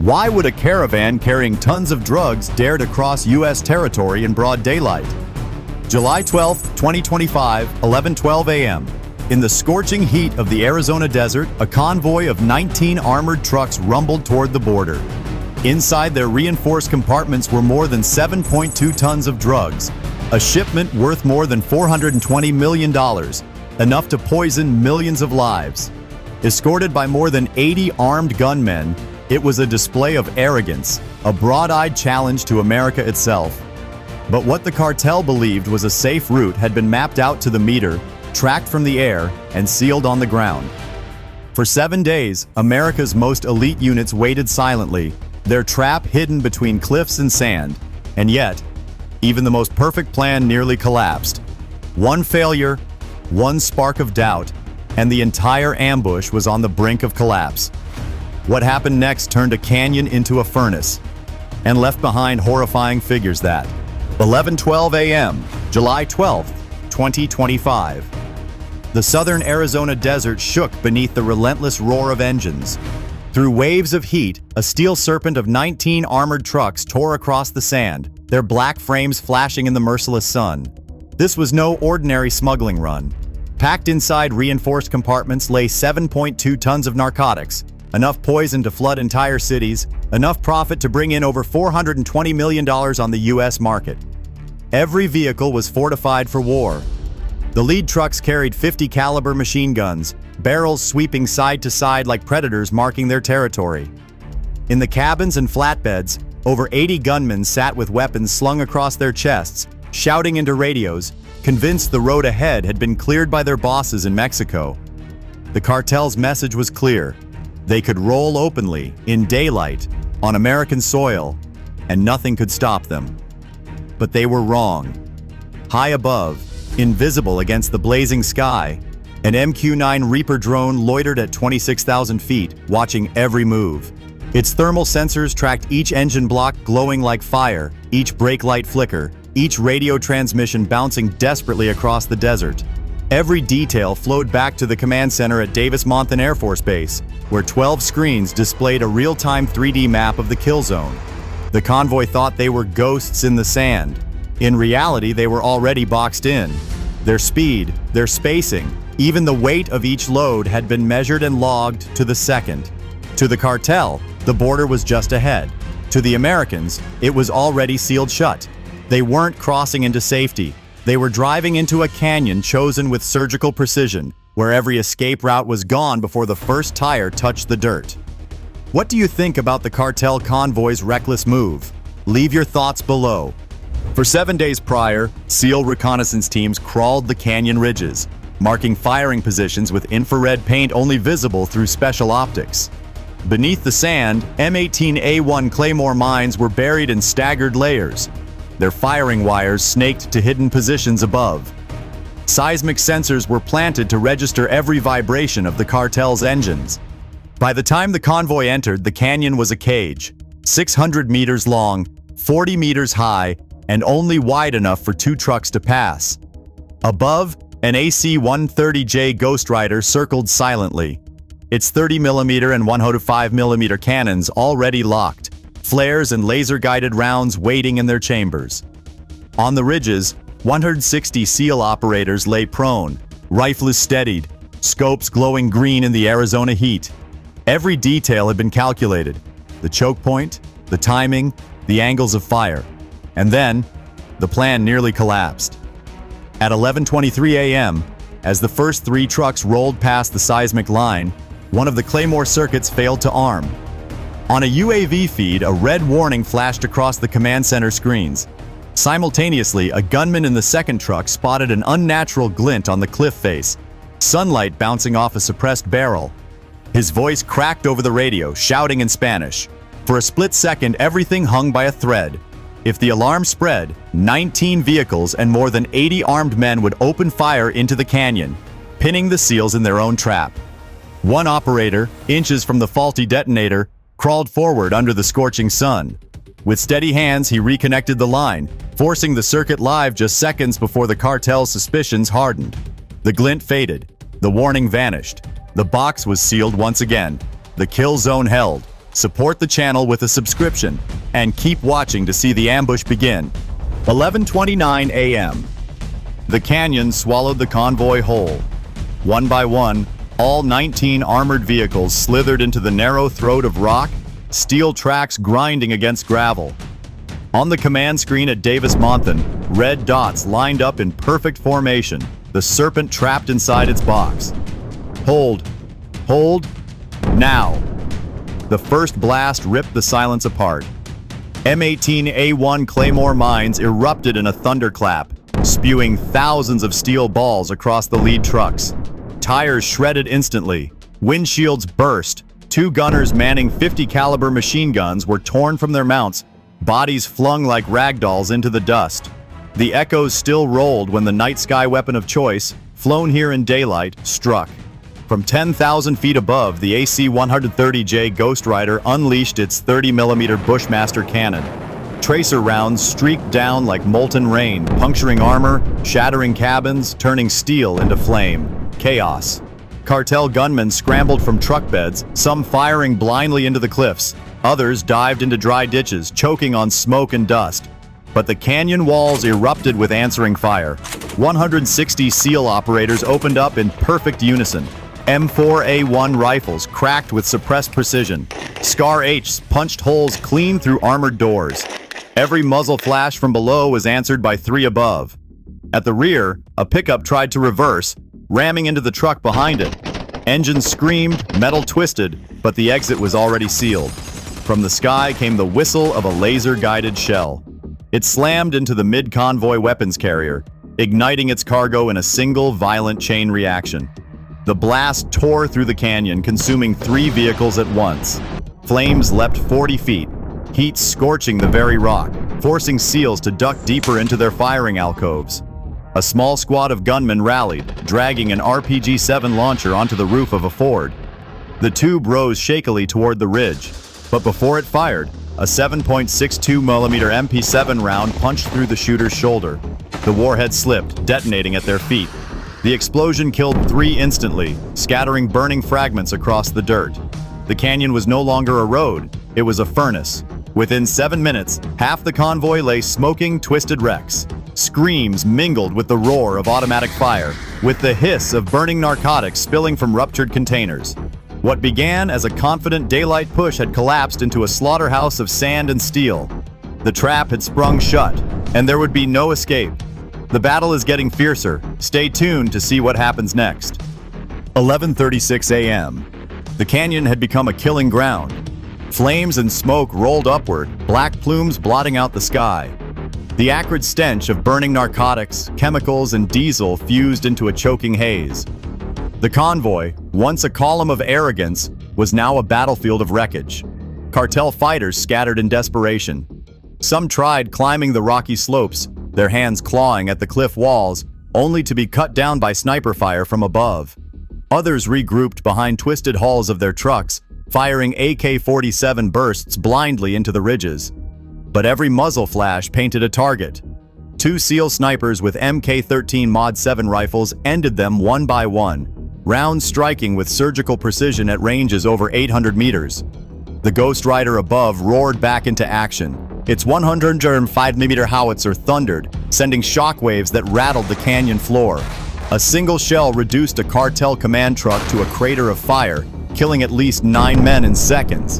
Why would a caravan carrying tons of drugs dare to cross U.S. territory in broad daylight? July 12, 2025, 11:12 a.m. In the scorching heat of the Arizona desert, a convoy of 19 armored trucks rumbled toward the border. Inside their reinforced compartments were more than 7.2 tons of drugs, a shipment worth more than $420 million, enough to poison millions of lives. Escorted by more than 80 armed gunmen, it was a display of arrogance, a broad-eyed challenge to America itself. But what the cartel believed was a safe route had been mapped out to the meter, tracked from the air, and sealed on the ground. For 7 days, America's most elite units waited silently, their trap hidden between cliffs and sand. And yet, even the most perfect plan nearly collapsed. One failure, one spark of doubt, and the entire ambush was on the brink of collapse. What happened next turned a canyon into a furnace, and left behind horrifying figures that 11:12 a.m., July 12, 2025. The southern Arizona desert shook beneath the relentless roar of engines. Through waves of heat, a steel serpent of 19 armored trucks tore across the sand, their black frames flashing in the merciless sun. This was no ordinary smuggling run. Packed inside reinforced compartments lay 7.2 tons of narcotics, enough poison to flood entire cities, enough profit to bring in over $420 million on the U.S. market. Every vehicle was fortified for war. The lead trucks carried 50 caliber machine guns, barrels sweeping side to side like predators marking their territory. In the cabins and flatbeds, over 80 gunmen sat with weapons slung across their chests, shouting into radios, convinced the road ahead had been cleared by their bosses in Mexico. The cartel's message was clear. They could roll openly, in daylight, on American soil, and nothing could stop them. But they were wrong. High above, invisible against the blazing sky, an MQ-9 Reaper drone loitered at 26,000 feet, watching every move. Its thermal sensors tracked each engine block glowing like fire, each brake light flicker, each radio transmission bouncing desperately across the desert. Every detail flowed back to the command center at Davis-Monthan Air Force Base, where 12 screens displayed a real-time 3D map of the kill zone. The convoy thought they were ghosts in the sand. In reality, they were already boxed in. Their speed, their spacing, even the weight of each load had been measured and logged to the second. To the cartel, the border was just ahead. To the Americans, it was already sealed shut. They weren't crossing into safety. They were driving into a canyon chosen with surgical precision, where every escape route was gone before the first tire touched the dirt. What do you think about the cartel convoy's reckless move? Leave your thoughts below. For 7 days prior, SEAL reconnaissance teams crawled the canyon ridges, marking firing positions with infrared paint only visible through special optics. Beneath the sand, M18A1 Claymore mines were buried in staggered layers, their firing wires snaked to hidden positions above. Seismic sensors were planted to register every vibration of the cartel's engines. By the time the convoy entered, the canyon was a cage, 600 meters long, 40 meters high, and only wide enough for 2 trucks to pass. Above, an AC-130J Ghost Rider circled silently, its 30mm and 105mm cannons already locked, flares and laser-guided rounds waiting in their chambers. On the ridges, 160 SEAL operators lay prone, rifles steadied, scopes glowing green in the Arizona heat. Every detail had been calculated: the choke point, the timing, the angles of fire. And then, the plan nearly collapsed. At 11:23 a.m., as the first 3 trucks rolled past the seismic line, one of the Claymore circuits failed to arm. On a UAV feed, a red warning flashed across the command center screens. Simultaneously, a gunman in the second truck spotted an unnatural glint on the cliff face, sunlight bouncing off a suppressed barrel. His voice cracked over the radio, shouting in Spanish. For a split second, everything hung by a thread. If the alarm spread, 19 vehicles and more than 80 armed men would open fire into the canyon, pinning the SEALs in their own trap. One operator, inches from the faulty detonator, crawled forward under the scorching sun. With steady hands, he reconnected the line, forcing the circuit live just seconds before the cartel's suspicions hardened. The glint faded. The warning vanished. The box was sealed once again. The kill zone held. Support the channel with a subscription and keep watching to see the ambush begin. 11:29 a.m. The canyon swallowed the convoy whole. One by one, all 19 armored vehicles slithered into the narrow throat of rock, steel tracks grinding against gravel. On the command screen at Davis-Monthan, red dots lined up in perfect formation, the serpent trapped inside its box. Hold. Hold. Now. The first blast ripped the silence apart. M18A1 Claymore mines erupted in a thunderclap, spewing thousands of steel balls across the lead trucks. Tires shredded instantly. Windshields burst. Two gunners manning 50 caliber machine guns were torn from their mounts, bodies flung like ragdolls into the dust. The echoes still rolled when the night sky weapon of choice, flown here in daylight, struck. From 10,000 feet above, the AC-130J Ghost Rider unleashed its 30mm Bushmaster cannon. Tracer rounds streaked down like molten rain, puncturing armor, shattering cabins, turning steel into flame. Chaos. Cartel gunmen scrambled from truck beds, some firing blindly into the cliffs. Others dived into dry ditches, choking on smoke and dust. But the canyon walls erupted with answering fire. 160 SEAL operators opened up in perfect unison. M4A1 rifles cracked with suppressed precision. Scar H's punched holes clean through armored doors. Every muzzle flash from below was answered by three above. At the rear, a pickup tried to reverse, ramming into the truck behind it. Engines screamed, metal twisted, but the exit was already sealed. From the sky came the whistle of a laser-guided shell. It slammed into the mid-convoy weapons carrier, igniting its cargo in a single violent chain reaction. The blast tore through the canyon, consuming 3 vehicles at once. Flames leapt 40 feet, heat scorching the very rock, forcing SEALs to duck deeper into their firing alcoves. A small squad of gunmen rallied, dragging an RPG-7 launcher onto the roof of a Ford. The tube rose shakily toward the ridge, but before it fired, a 7.62mm MP7 round punched through the shooter's shoulder. The warhead slipped, detonating at their feet. The explosion killed 3 instantly, scattering burning fragments across the dirt. The canyon was no longer a road, it was a furnace. Within 7 minutes, half the convoy lay smoking, twisted wrecks. Screams mingled with the roar of automatic fire, with the hiss of burning narcotics spilling from ruptured containers. What began as a confident daylight push had collapsed into a slaughterhouse of sand and steel. The trap had sprung shut, and there would be no escape. The battle is getting fiercer. Stay tuned to see what happens next. 11:36 a.m. The canyon had become a killing ground. Flames and smoke rolled upward, black plumes blotting out the sky. The acrid stench of burning narcotics, chemicals, and diesel fused into a choking haze. The convoy, once a column of arrogance, was now a battlefield of wreckage. Cartel fighters scattered in desperation. Some tried climbing the rocky slopes, their hands clawing at the cliff walls, only to be cut down by sniper fire from above. Others regrouped behind twisted hulls of their trucks, firing AK-47 bursts blindly into the ridges. But every muzzle flash painted a target. 2 SEAL snipers with MK-13 Mod 7 rifles ended them one by one, rounds striking with surgical precision at ranges over 800 meters. The Ghost Rider above roared back into action. Its 105mm howitzer thundered, sending shockwaves that rattled the canyon floor. A single shell reduced a Cartel command truck to a crater of fire, killing at least 9 men in seconds.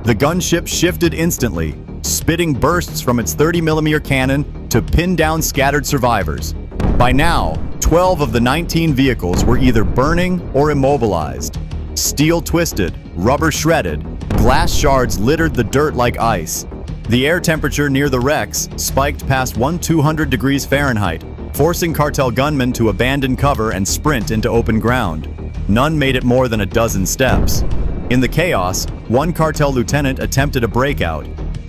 The gunship shifted instantly, spitting bursts from its 30mm cannon to pin down scattered survivors. By now, 12 of the 19 vehicles were either burning or immobilized. Steel twisted, rubber shredded, glass shards littered the dirt like ice. The air temperature near the wrecks spiked past 1200 degrees Fahrenheit, forcing Cartel gunmen to abandon cover and sprint into open ground. None made it more than a dozen steps. In the chaos, one Cartel lieutenant attempted a breakout.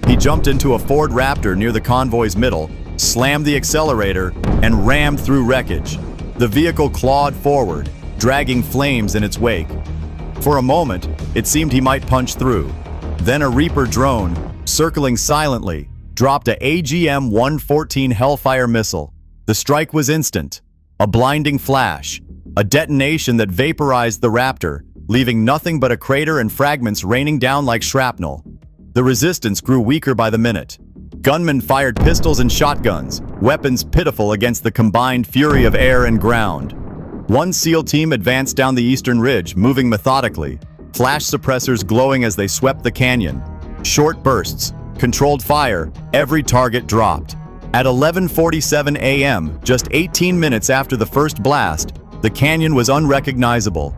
He jumped into a Ford Raptor near the convoy's middle, slammed the accelerator, and rammed through wreckage. The vehicle clawed forward, dragging flames in its wake. For a moment, it seemed he might punch through. Then a Reaper drone, circling silently, dropped a AGM-114 Hellfire missile. The strike was instant. A blinding flash, a detonation that vaporized the Raptor, leaving nothing but a crater and fragments raining down like shrapnel. The resistance grew weaker by the minute. Gunmen fired pistols and shotguns, weapons pitiful against the combined fury of air and ground. One SEAL team advanced down the eastern ridge, moving methodically, flash suppressors glowing as they swept the canyon. Short bursts, controlled fire, every target dropped. At 11:47 a.m., just 18 minutes after the first blast, the canyon was unrecognizable.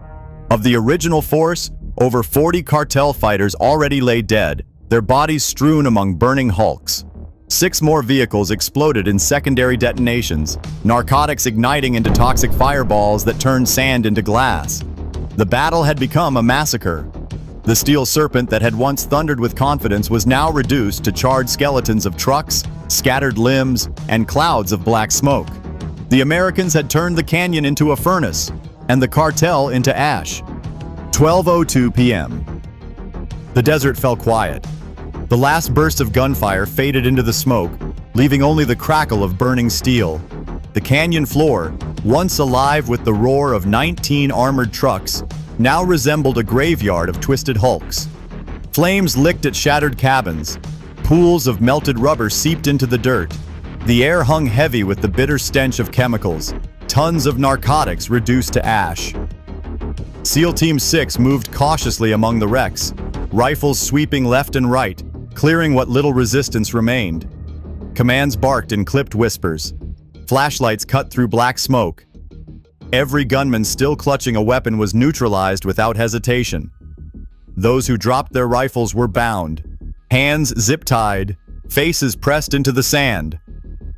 Of the original force, over 40 cartel fighters already lay dead, their bodies strewn among burning hulks. 6 more vehicles exploded in secondary detonations, narcotics igniting into toxic fireballs that turned sand into glass. The battle had become a massacre. The steel serpent that had once thundered with confidence was now reduced to charred skeletons of trucks, scattered limbs, and clouds of black smoke. The Americans had turned the canyon into a furnace, and the cartel into ash. 12:02 p.m. The desert fell quiet. The last burst of gunfire faded into the smoke, leaving only the crackle of burning steel. The canyon floor, once alive with the roar of 19 armored trucks, now resembled a graveyard of twisted hulks. Flames licked at shattered cabins. Pools of melted rubber seeped into the dirt. The air hung heavy with the bitter stench of chemicals, tons of narcotics reduced to ash. SEAL Team 6 moved cautiously among the wrecks, rifles sweeping left and right, clearing what little resistance remained. Commands barked in clipped whispers. Flashlights cut through black smoke. Every gunman still clutching a weapon was neutralized without hesitation. Those who dropped their rifles were bound, hands zip-tied, faces pressed into the sand.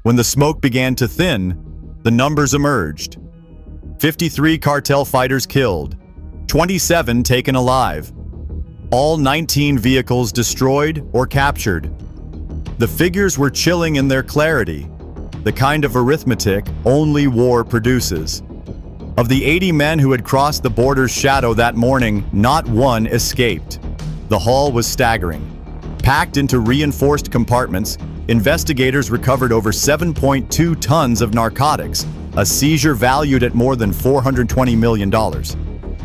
When the smoke began to thin, the numbers emerged. 53 cartel fighters killed, 27 taken alive. All 19 vehicles destroyed or captured. The figures were chilling in their clarity, the kind of arithmetic only war produces. Of the 80 men who had crossed the border's shadow that morning, not one escaped. The haul was staggering. Packed into reinforced compartments, investigators recovered over 7.2 tons of narcotics, a seizure valued at more than $420 million.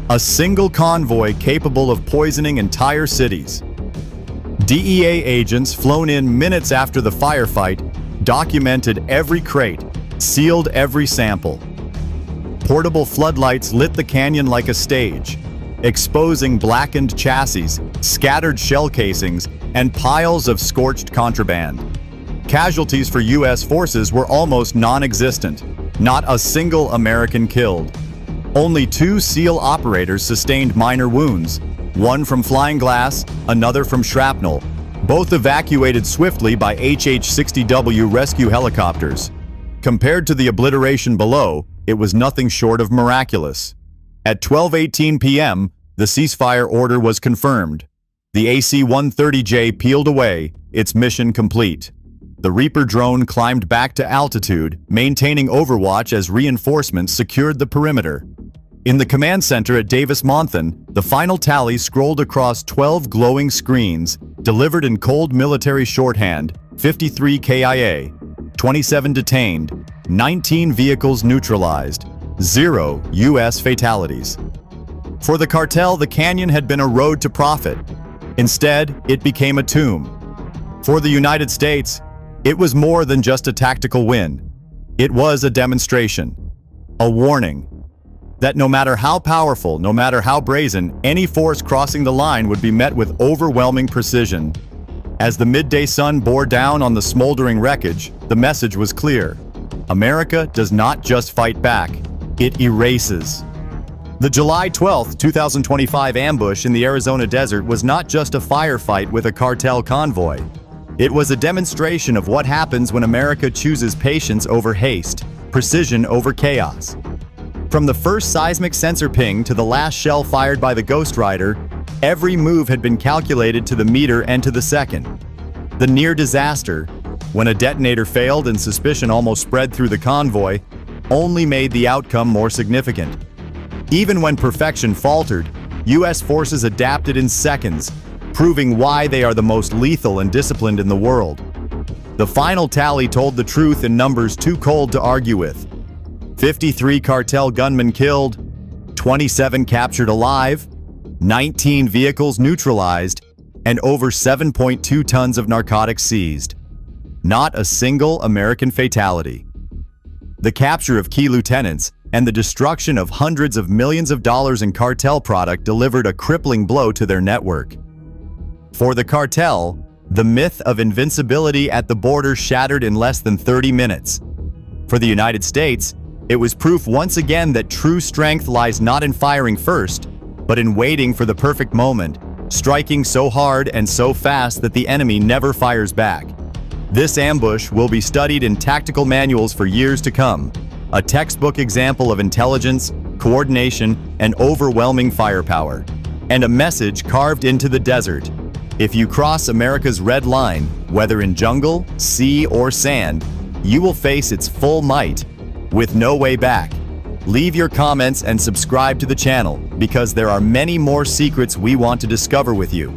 A single convoy capable of poisoning entire cities. DEA agents flown in minutes after the firefight documented every crate, sealed every sample. Portable floodlights lit the canyon like a stage, exposing blackened chassis, scattered shell casings, and piles of scorched contraband. Casualties for U.S. forces were almost non-existent, not a single American killed. Only 2 SEAL operators sustained minor wounds, one from flying glass, another from shrapnel, both evacuated swiftly by HH-60W rescue helicopters. Compared to the obliteration below, it was nothing short of miraculous. At 12:18 p.m., the ceasefire order was confirmed. The AC-130J peeled away, its mission complete. The Reaper drone climbed back to altitude, maintaining overwatch as reinforcements secured the perimeter. In the command center at Davis-Monthan, the final tally scrolled across 12 glowing screens, delivered in cold military shorthand: 53 KIA, 27 detained, 19 vehicles neutralized, 0 U.S. fatalities. For the cartel, the canyon had been a road to profit. Instead, it became a tomb. For the United States, it was more than just a tactical win. It was a demonstration, a warning, that no matter how powerful, no matter how brazen, any force crossing the line would be met with overwhelming precision. As the midday sun bore down on the smoldering wreckage, the message was clear. America does not just fight back, it erases. The July 12, 2025 ambush in the Arizona desert was not just a firefight with a cartel convoy. It was a demonstration of what happens when America chooses patience over haste, precision over chaos. From the first seismic sensor ping to the last shell fired by the Ghost Rider, every move had been calculated to the meter and to the second. The near disaster, when a detonator failed and suspicion almost spread through the convoy, only made the outcome more significant. Even when perfection faltered, U.S. forces adapted in seconds, proving why they are the most lethal and disciplined in the world. The final tally told the truth in numbers too cold to argue with. 53 cartel gunmen killed, 27 captured alive, 19 vehicles neutralized, and over 7.2 tons of narcotics seized. Not a single American fatality. The capture of key lieutenants and the destruction of hundreds of millions of dollars in cartel product delivered a crippling blow to their network. For the cartel, the myth of invincibility at the border shattered in less than 30 minutes. For the United States, it was proof once again that true strength lies not in firing first, but in waiting for the perfect moment, striking so hard and so fast that the enemy never fires back. This ambush will be studied in tactical manuals for years to come, a textbook example of intelligence, coordination, and overwhelming firepower, and a message carved into the desert. If you cross America's red line, whether in jungle, sea, or sand, you will face its full might, with no way back. Leave your comments and subscribe to the channel, because there are many more secrets we want to discover with you.